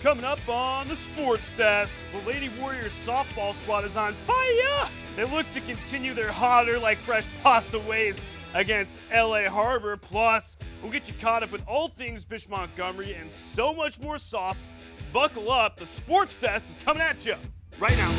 Coming up on the Sports Desk, the Lady Warriors softball squad is on fire. They look to continue their hotter like fresh pasta ways against LA Harbor. Plus, we'll get you caught up with all things Bishop Montgomery and so much more sauce. Buckle up, the Sports Desk is coming at you right now.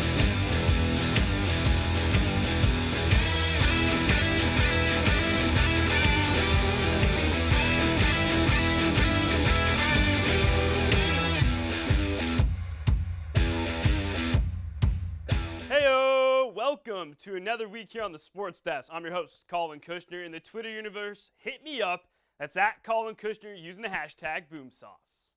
Welcome to another week here on the Sports Desk. I'm your host, Collin Kushner. In the Twitter universe, hit me up. That's at Collin Kushner using the hashtag BoomSauce.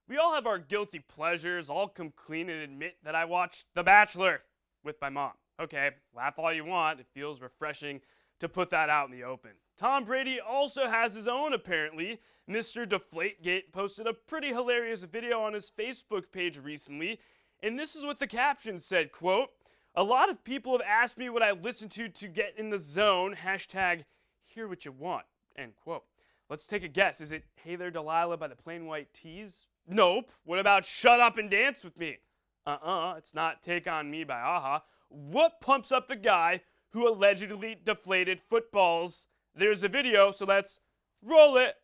We all have our guilty pleasures. I'll come clean and admit that I watched The Bachelor with my mom. Okay, laugh all you want. It feels refreshing to put that out in the open. Tom Brady also has his own, apparently. Mr. Deflategate posted a pretty hilarious video on his Facebook page recently, and this is what the caption said, quote, "A lot of people have asked me what I listen to get in the zone. Hashtag hear what you want." End quote. Let's take a guess. Is it Hey There Delilah by the Plain White T's? Nope. What about Shut Up and Dance With Me? It's not Take On Me by Aha. What pumps up the guy who allegedly deflated footballs? There's a video, so let's roll it.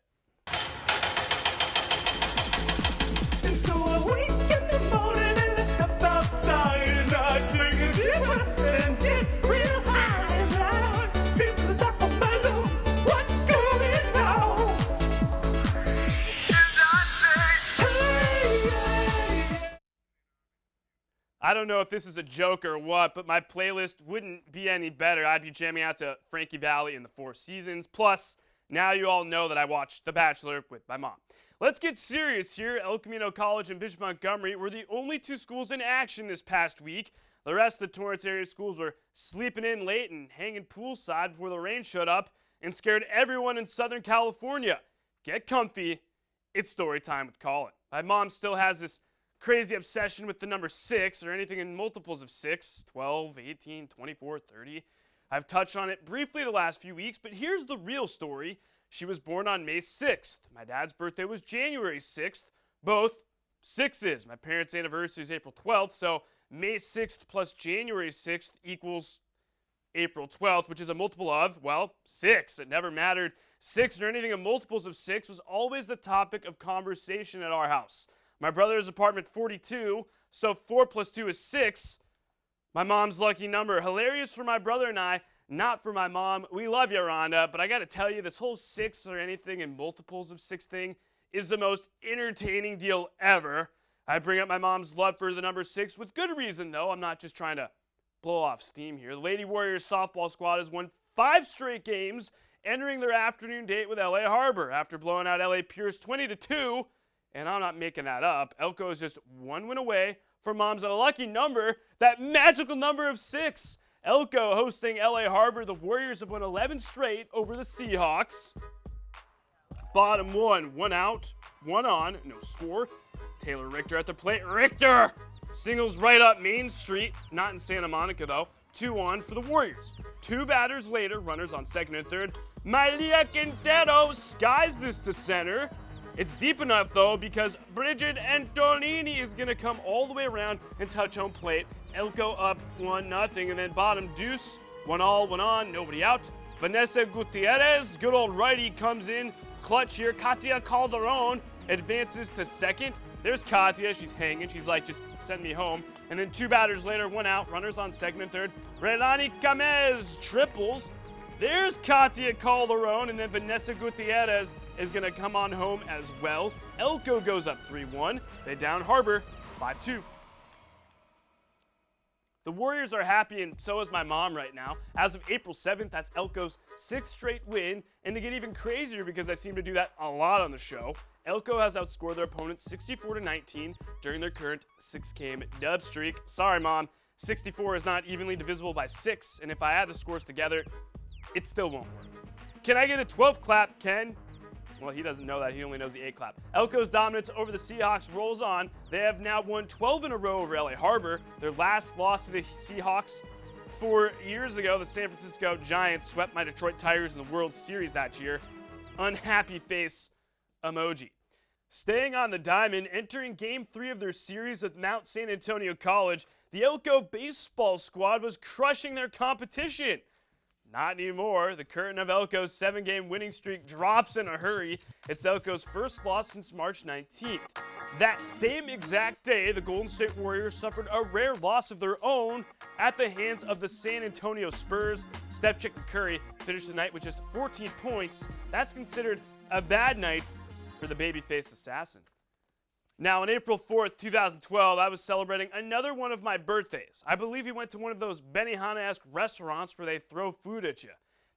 And so I wake in the morning and I step outside and I take a deep breath and get real high and loud. Feel the top of my lungs, what's going on? And I say, hey. I don't know if this is a joke or what, but my playlist wouldn't be any better. I'd be jamming out to Frankie Valli and the Four Seasons. Plus, now you all know that I watched The Bachelor with my mom. Let's get serious here. El Camino College and Bishop Montgomery were the only two schools in action this past week. The rest of the Torrance area schools were sleeping in late and hanging poolside before the rain showed up and scared everyone in Southern California. Get comfy. It's story time with Collin. My mom still has this crazy obsession with the number 6 or anything in multiples of 6, 12, 18, 24, 30. I've touched on it briefly the last few weeks, but here's the real story. She was born on May 6th. My dad's birthday was January 6th. Both 6s. My parents' anniversary is April 12th, so May 6th plus January 6th equals April 12th, which is a multiple of, well, 6. It never mattered. 6 or anything in multiples of 6 was always the topic of conversation at our house. My brother's apartment 42, so 4 plus 2 is 6. My mom's lucky number. Hilarious for my brother and I, not for my mom. We love you, Rhonda, but I got to tell you, this whole 6 or anything in multiples of 6 thing is the most entertaining deal ever. I bring up my mom's love for the number 6 with good reason, though. I'm not just trying to blow off steam here. The Lady Warriors softball squad has won 5 straight games, entering their afternoon date with LA Harbor after blowing out LA Pierce 20-2. And I'm not making that up. Elko is just 1 win away from mom's lucky number, that magical number of 6. Elko hosting LA Harbor. The Warriors have won 11 straight over the Seahawks. Bottom 1, 1 out, 1 on, no score. Taylor Richter at the plate. Richter singles right up Main Street, not in Santa Monica though. 2 on for the Warriors. 2 batters later, runners on second and third. Malia Quintero skies this to center. It's deep enough, though, because Bridget Antonini is going to come all the way around and touch home plate. Elko up 1-0, and then bottom deuce, 1 all, 1 on, nobody out. Vanessa Gutierrez, good old righty, comes in clutch here. Katia Calderon advances to second. There's Katia. She's hanging. She's like, just send me home. And then 2 batters later, 1 out, runners on second and third. Relani Camez triples. There's Katia Calderon, and then Vanessa Gutierrez is going to come on home as well. Elko goes up 3-1. They down Harbor 5-2. The Warriors are happy, and so is my mom right now. As of April 7th, that's Elko's 6th straight win. And to get even crazier, because I seem to do that a lot on the show, Elko has outscored their opponents 64-19 during their current 6-game dub streak. Sorry, Mom. 64 is not evenly divisible by 6, and if I add the scores together, it still won't work. Can I get a 12 clap, Ken? Well, he doesn't know that. He only knows the 8 clap. Elko's dominance over the Seahawks rolls on. They have now won 12 in a row over LA Harbor. Their last loss to the Seahawks 4 years ago, the San Francisco Giants swept my Detroit Tigers in the World Series that year. Unhappy face emoji. Staying on the diamond, entering Game 3 of their series with Mount San Antonio College, the Elko baseball squad was crushing their competition. Not anymore. The curtain of Elko's 7-game winning streak drops in a hurry. It's Elko's first loss since March 19th. That same exact day, the Golden State Warriors suffered a rare loss of their own at the hands of the San Antonio Spurs. Steph Chicken Curry finished the night with just 14 points. That's considered a bad night for the babyface assassin. Now, on April 4th, 2012, I was celebrating another one of my birthdays. I believe we went to one of those Benihana-esque restaurants where they throw food at you.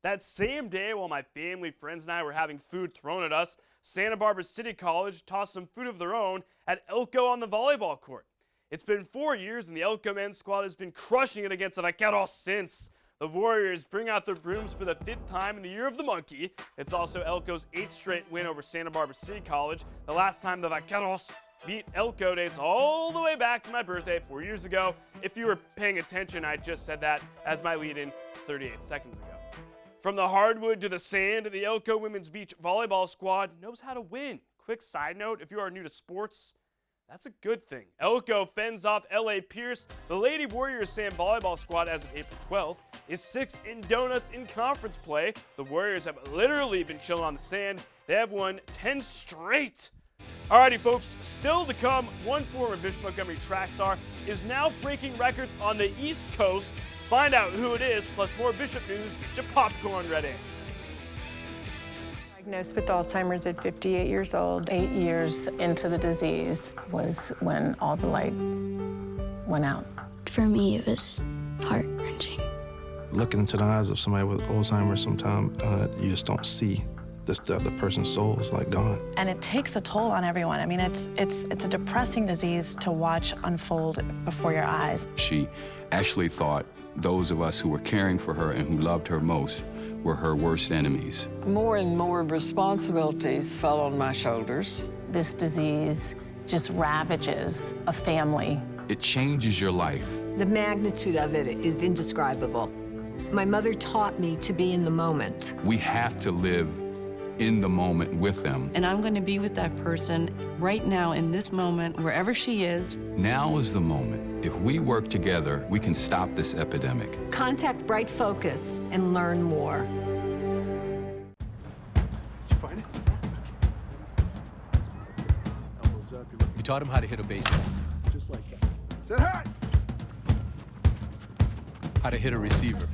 That same day, while my family, friends, and I were having food thrown at us, Santa Barbara City College tossed some food of their own at Elko on the volleyball court. It's been 4 years, and the Elko men's squad has been crushing it against the Vaqueros since. The Warriors bring out their brooms for the 5th time in the year of the monkey. It's also Elko's 8th straight win over Santa Barbara City College. The last time the Vaqueros beat Elko dates all the way back to my birthday 4 years ago. If you were paying attention, I just said that as my lead-in 38 seconds ago. From the hardwood to the sand, the Elko women's beach volleyball squad knows how to win. Quick side note, if you are new to sports, that's a good thing. Elko fends off LA Pierce. The Lady Warriors Sam volleyball squad as of April 12th is 6 in donuts in conference play. The Warriors have literally been chilling on the sand. They have won 10 straight. Alrighty folks, still to come, one former Bishop Montgomery track star is now breaking records on the East Coast. Find out who it is, plus more Bishop news. Get your popcorn ready. Diagnosed with Alzheimer's at 58 years old. 8 years into the disease was when all the light went out. For me, it was heart-wrenching. Looking into the eyes of somebody with Alzheimer's, sometimes you just don't see the person's soul is like gone. And it takes a toll on everyone. I mean, it's a depressing disease to watch unfold before your eyes. She actually thought those of us who were caring for her and who loved her most were her worst enemies. More and more responsibilities fell on my shoulders. This disease just ravages a family. It changes your life. The magnitude of it is indescribable. My mother taught me to be in the moment. We have to live in the moment with them. And I'm going to be with that person right now in this moment, wherever she is. Now is the moment. If we work together, we can stop this epidemic. Contact Bright Focus and learn more. Did you find it? Elbows up. We taught him how to hit a baseball, Just like that. Set high. how to hit a receiver,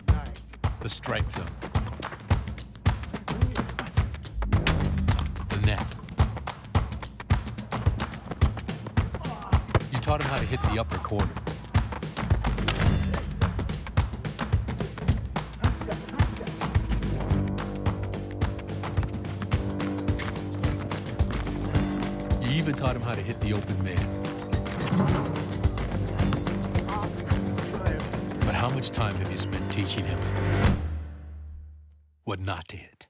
Nice. the strike zone, the net. You taught him how to hit the upper corner. You even taught him how to hit the open man. But how much time have you spent teaching him what not to hit?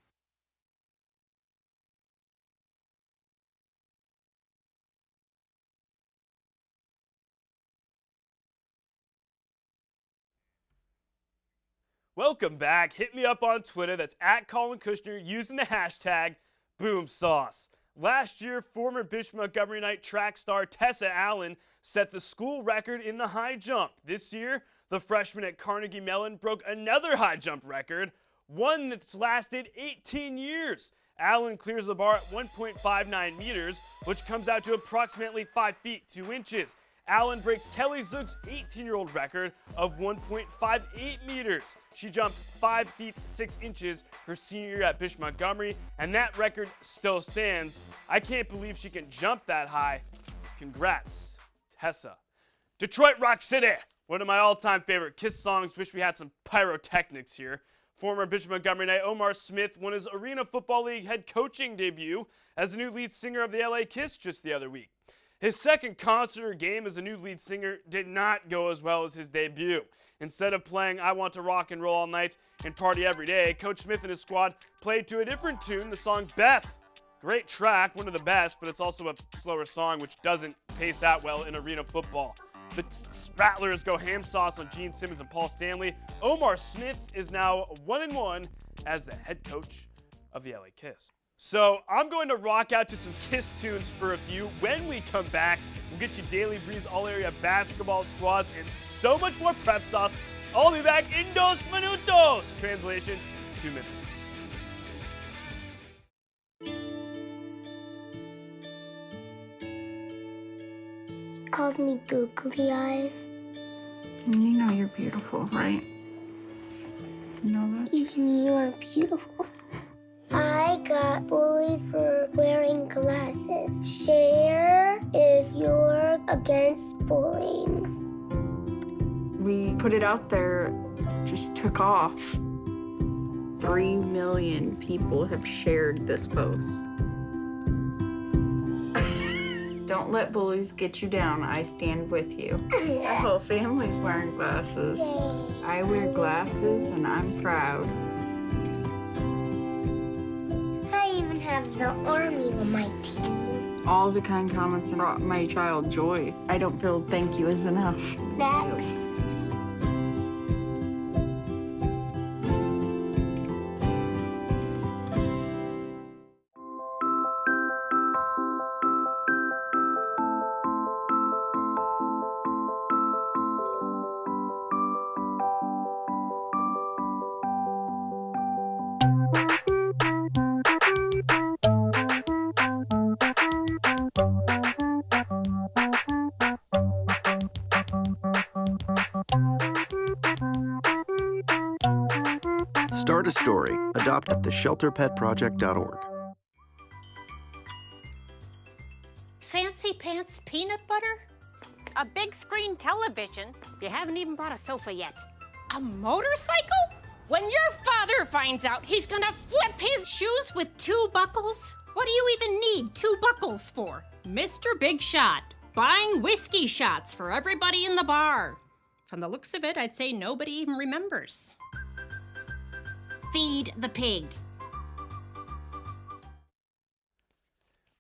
Welcome back. Hit me up on Twitter. That's at Collin Kushner using the hashtag BoomSauce. Last year, former Bishop Montgomery Knight track star Tessa Allen set the school record in the high jump. This year, the freshman at Carnegie Mellon broke another high jump record, one that's lasted 18 years. Allen clears the bar at 1.59 meters, which comes out to approximately 5 feet 2 inches. Allen breaks Kelly Zook's 18-year-old record of 1.58 meters. She jumped 5 feet 6 inches her senior year at Bishop Montgomery, and that record still stands. I can't believe she can jump that high. Congrats, Tessa. Detroit Rock City, one of my all-time favorite Kiss songs. Wish we had some pyrotechnics here. Former Bishop Montgomery Knight Omar Smith won his Arena Football League head coaching debut as the new lead singer of the LA Kiss just the other week. His second concert or game as a new lead singer did not go as well as his debut. Instead of playing I Want to Rock and Roll All Night and Party Every Day, Coach Smith and his squad played to a different tune, the song Beth. Great track, one of the best, but it's also a slower song which doesn't pace out well in arena football. The Rattlers go ham sauce on Gene Simmons and Paul Stanley. Omar Smith is now 1-1 as the head coach of the LA Kiss. So I'm going to rock out to some Kiss tunes for a few. When we come back, we'll get you Daily Breeze all-area basketball squads and so much more prep sauce. I'll be back in 2 minutos. Translation, 2 minutes. Calls me googly eyes. You know you're beautiful, right? You know that? Even you're beautiful. I got bullied for wearing glasses. Share if you're against bullying. We put it out there, just took off. 3 million people have shared this post. Don't let bullies get you down. I stand with you. Our whole family's wearing glasses. I wear glasses and I'm proud. I even have the army on my team. All the kind comments brought my child joy. I don't feel thank you is enough. Thanks. Start a story. Adopt at theshelterpetproject.org. Fancy pants peanut butter? A big screen television? You haven't even bought a sofa yet. A motorcycle? When your father finds out, he's gonna flip his shoes with 2 buckles? What do you even need 2 buckles for? Mr. Big Shot, buying whiskey shots for everybody in the bar. From the looks of it, I'd say nobody even remembers. Feed the pig.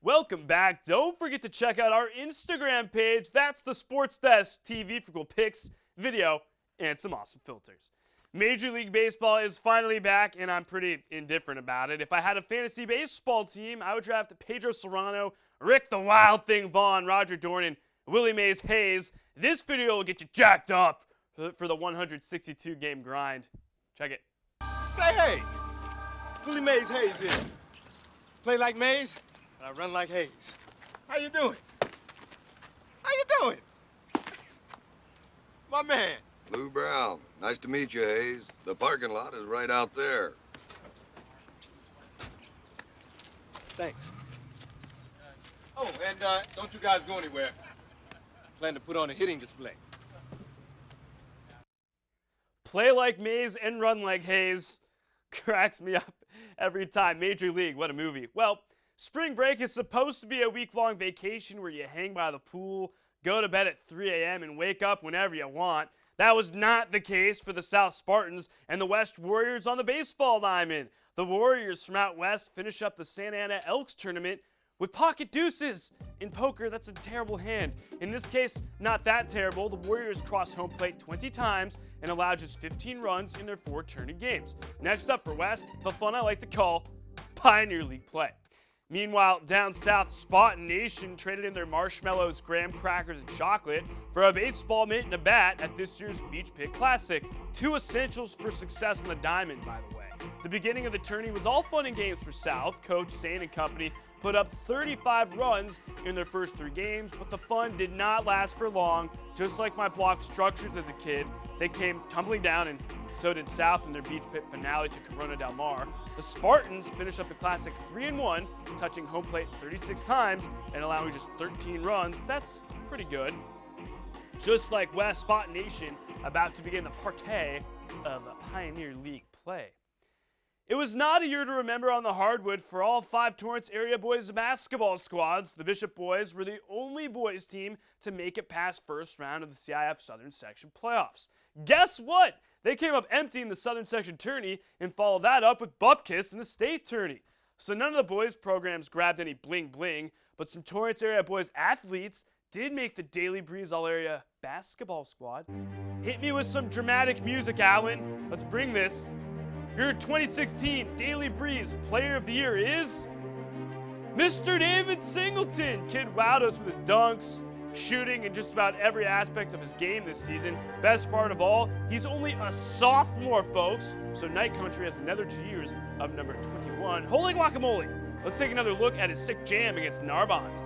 Welcome back. Don't forget to check out our Instagram page. That's the SportsDesk TV for cool pics, video, and some awesome filters. Major League Baseball is finally back, and I'm pretty indifferent about it. If I had a fantasy baseball team, I would draft Pedro Serrano, Rick the Wild Thing Vaughn, Roger Dornan, Willie Mays Hayes. This video will get you jacked up for the 162-game grind. Check it. Say hey, Willie Mays Hayes here. Play like Mays, and I run like Hayes. How you doing? How you doing? My man. Lou Brown, nice to meet you, Hayes. The parking lot is right out there. Thanks. Oh, and don't you guys go anywhere. Plan to put on a hitting display. Play like Mays and run like Hayes. Cracks me up every time. Major League, what a movie. Well, spring break is supposed to be a week-long vacation where you hang by the pool, go to bed at 3 a.m. and wake up whenever you want. That was not the case for the South Spartans and the West Warriors on the baseball diamond. The Warriors from out west finish up the Santa Ana Elks tournament with pocket deuces. In poker, that's a terrible hand. In this case, not that terrible. The Warriors crossed home plate 20 times and allowed just 15 runs in their 4 tourney games. Next up for West, the fun I like to call Pioneer League play. Meanwhile, down south, Spot Nation traded in their marshmallows, graham crackers, and chocolate for a baseball mitt and a bat at this year's Beach Pit Classic. 2 essentials for success on the diamond, by the way. The beginning of the tourney was all fun and games for South. Coach Sane and company put up 35 runs in their first 3 games, but the fun did not last for long. Just like my block structures as a kid, they came tumbling down, and so did South in their Beach Pit finale to Corona Del Mar. The Spartans finished up the Classic 3-1, touching home plate 36 times and allowing just 13 runs. That's pretty good. Just like West, Spot Nation about to begin the partay of Pioneer League play. It was not a year to remember on the hardwood for all 5 Torrance area boys basketball squads. The Bishop boys were the only boys team to make it past first round of the CIF Southern Section playoffs. Guess what? They came up empty in the Southern Section tourney and followed that up with Bupkis in the state tourney. So none of the boys programs grabbed any bling bling, but some Torrance area boys athletes did make the Daily Breeze All-Area basketball squad. Hit me with some dramatic music, Allen. Let's bring this. Your 2016 Daily Breeze Player of the Year is Mr. David Singleton. Kid wowed us with his dunks, shooting, and just about every aspect of his game this season. Best part of all, he's only a sophomore, folks, so Night Country has another 2 years of number 21. Holy guacamole! Let's take another look at his sick jam against Narbonne.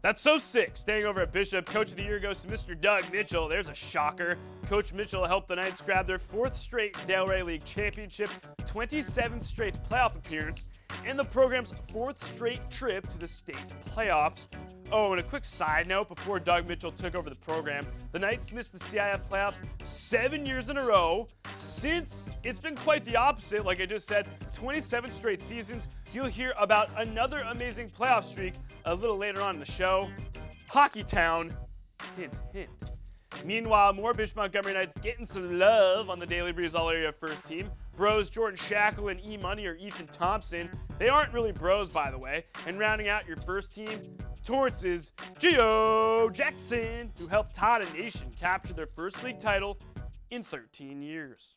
That's so sick. Staying over at Bishop, Coach of the Year goes to Mr. Doug Mitchell. There's a shocker. Coach Mitchell helped the Knights grab their 4th straight Delray League championship, 27th straight playoff appearance, and the program's 4th straight trip to the state playoffs. Oh, and a quick side note, before Doug Mitchell took over the program, the Knights missed the CIF playoffs 7 years in a row. Since, it's been quite the opposite. Like I just said, 27 straight seasons. You'll hear about another amazing playoff streak a little later on in the show. Hockey Town, hint, hint. Meanwhile, more Bishop Montgomery Knights getting some love on the Daily Breeze All-Area first team. Bros Jordan Shackle and E-Money or Ethan Thompson. They aren't really bros, by the way. And rounding out your first team, Torrance's Gio Jackson, who helped Tata Nation capture their first league title in 13 years.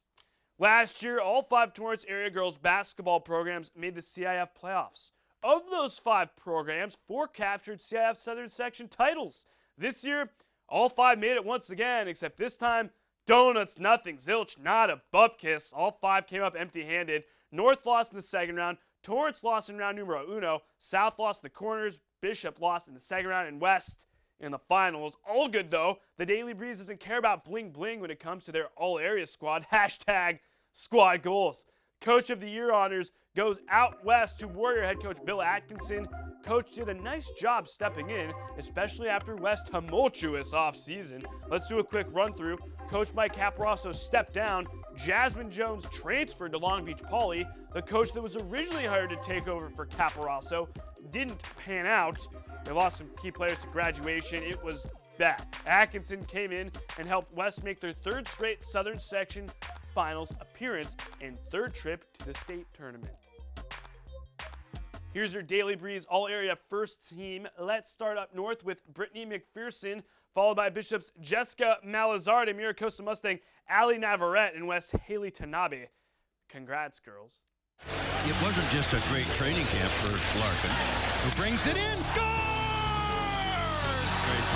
Last year, all 5 Torrance area girls basketball programs made the CIF playoffs. Of those 5 programs, 4 captured CIF Southern Section titles. This year, all 5 made it once again, except this time, donuts, nothing, zilch, nada, bupkiss. All 5 came up empty-handed. North lost in the second round, Torrance lost in round numero uno, South lost in the corners, Bishop lost in the second round, and West in the finals. All good, though. The Daily Breeze doesn't care about bling-bling when it comes to their all-area squad. Hashtag squad goals. Coach of the Year honors goes out west to Warrior head coach Bill Atkinson. Coach did a nice job stepping in, especially after West's tumultuous offseason. Let's do a quick run-through. Coach Mike Caparasso stepped down. Jasmine Jones transferred to Long Beach Poly. The coach that was originally hired to take over for Caparasso didn't pan out. They lost some key players to graduation. It was bad. Atkinson came in and helped West make their 3rd straight Southern Section Finals appearance and 3rd trip to the state tournament. Here's your Daily Breeze All-Area first team. Let's start up north with Brittany McPherson, followed by Bishop's Jessica Malazard and Miracosta Mustang Allie Navarrete and West Haley Tanabe. Congrats, girls. It wasn't just a great training camp for Larkin, who brings it in, scores!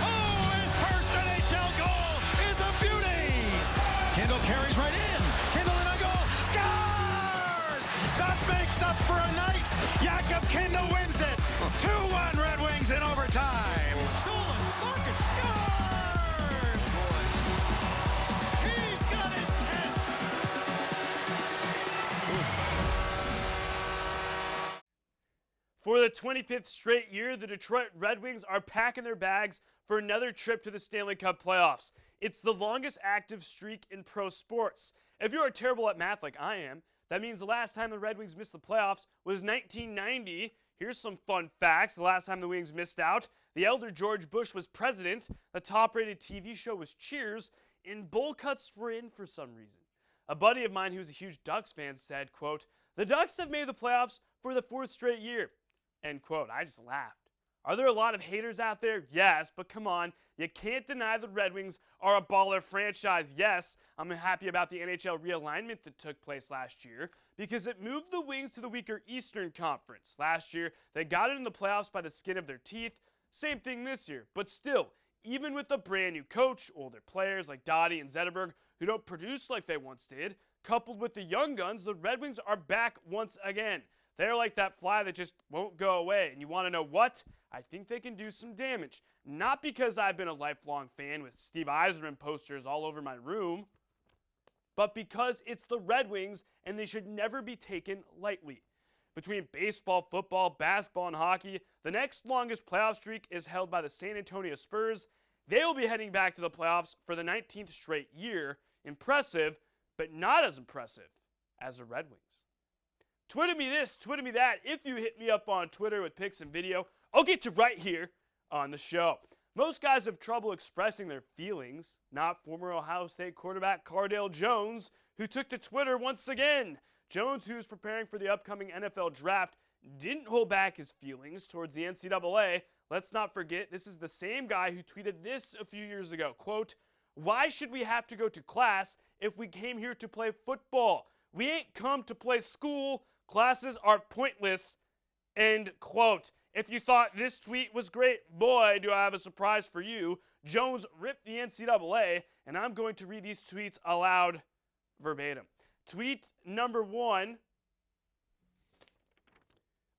Oh, his first NHL goal is a beauty! Kendall carries right in. Kendall in a goal, scores! That makes up for a night. Jakob Kendall wins it. 2-1 Red Wings in overtime. Stolen, Larkin scores! He's got his 10th. For the 25th straight year, the Detroit Red Wings are packing their bags for another trip to the Stanley Cup playoffs. It's the longest active streak in pro sports. If you are terrible at math like I am, that means the last time the Red Wings missed the playoffs was 1990. Here's some fun facts. The last time the Wings missed out, the elder George Bush was president, the top-rated TV show was Cheers, and bowl cuts were in for some reason. A buddy of mine who's a huge Ducks fan said, quote, "The Ducks have made the playoffs for the 4th straight year." End quote. I just laughed. Are there a lot of haters out there? Yes, but come on. You can't deny the Red Wings are a baller franchise. Yes, I'm happy about the NHL realignment that took place last year because it moved the Wings to the weaker Eastern Conference. Last year, they got it in the playoffs by the skin of their teeth. Same thing this year. But still, even with a brand new coach, older players like Dottie and Zetterberg who don't produce like they once did, coupled with the young guns, the Red Wings are back once again. They're like that fly that just won't go away. And you want to know what? I think they can do some damage. Not because I've been a lifelong fan with Steve Yzerman posters all over my room, but because it's the Red Wings and they should never be taken lightly. Between baseball, football, basketball, and hockey, the next longest playoff streak is held by the San Antonio Spurs. They will be heading back to the playoffs for the 19th straight year. Impressive, but not as impressive as the Red Wings. Twitter me this, Twitter me that. If you hit me up on Twitter with pics and video, I'll get you right here on the show. Most guys have trouble expressing their feelings. Not former Ohio State quarterback Cardale Jones, who took to Twitter once again. Jones, who is preparing for the upcoming NFL draft, didn't hold back his feelings towards the NCAA. Let's not forget, this is the same guy who tweeted this a few years ago. Quote, "Why should we have to go to class if we came here to play football? We ain't come to play school. Classes are pointless." End quote. If you thought this tweet was great, boy, do I have a surprise for you. Jones ripped the NCAA, and I'm going to read these tweets aloud verbatim. Tweet number 1.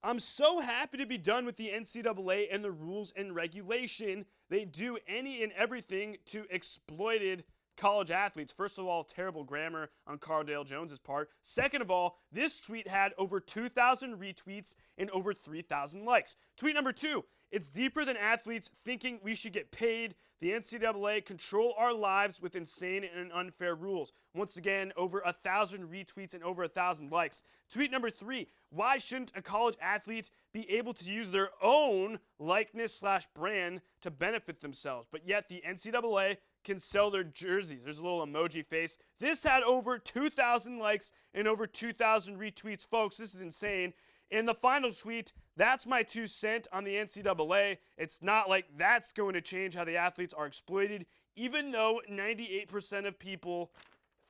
I'm so happy to be done with the NCAA and the rules and regulation. They do any and everything to exploited college athletes. First of all, terrible grammar on Cardale Jones's part. Second of all, this tweet had over 2,000 retweets and over 3,000 likes. Tweet number 2, it's deeper than athletes thinking we should get paid. The NCAA control our lives with insane and unfair rules. Once again, over 1,000 retweets and over 1,000 likes. Tweet number 3, why shouldn't a college athlete be able to use their own likeness/brand to benefit themselves? But yet the NCAA can sell their jerseys. There's a little emoji face. This had over 2,000 likes and over 2,000 retweets. Folks, this is insane. In the final tweet, that's my 2 cents on the NCAA. It's not like that's going to change how the athletes are exploited, even though 98% of people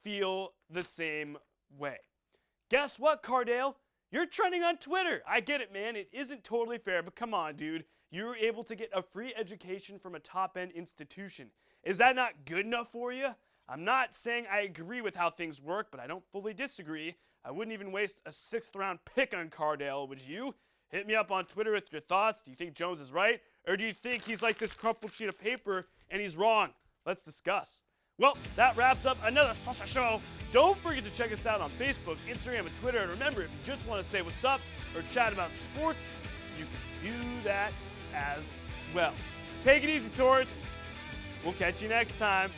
feel the same way. Guess what, Cardale? You're trending on Twitter. I get it, man. It isn't totally fair, but come on, dude. You were able to get a free education from a top-end institution. Is that not good enough for you? I'm not saying I agree with how things work, but I don't fully disagree. I wouldn't even waste a 6th-round pick on Cardale, would you? Hit me up on Twitter with your thoughts. Do you think Jones is right? Or do you think he's like this crumpled sheet of paper and he's wrong? Let's discuss. Well, that wraps up another Salsa Show. Don't forget to check us out on Facebook, Instagram, and Twitter. And remember, if you just want to say what's up or chat about sports, you can do that as well. Take it easy, Torrance. We'll catch you next time.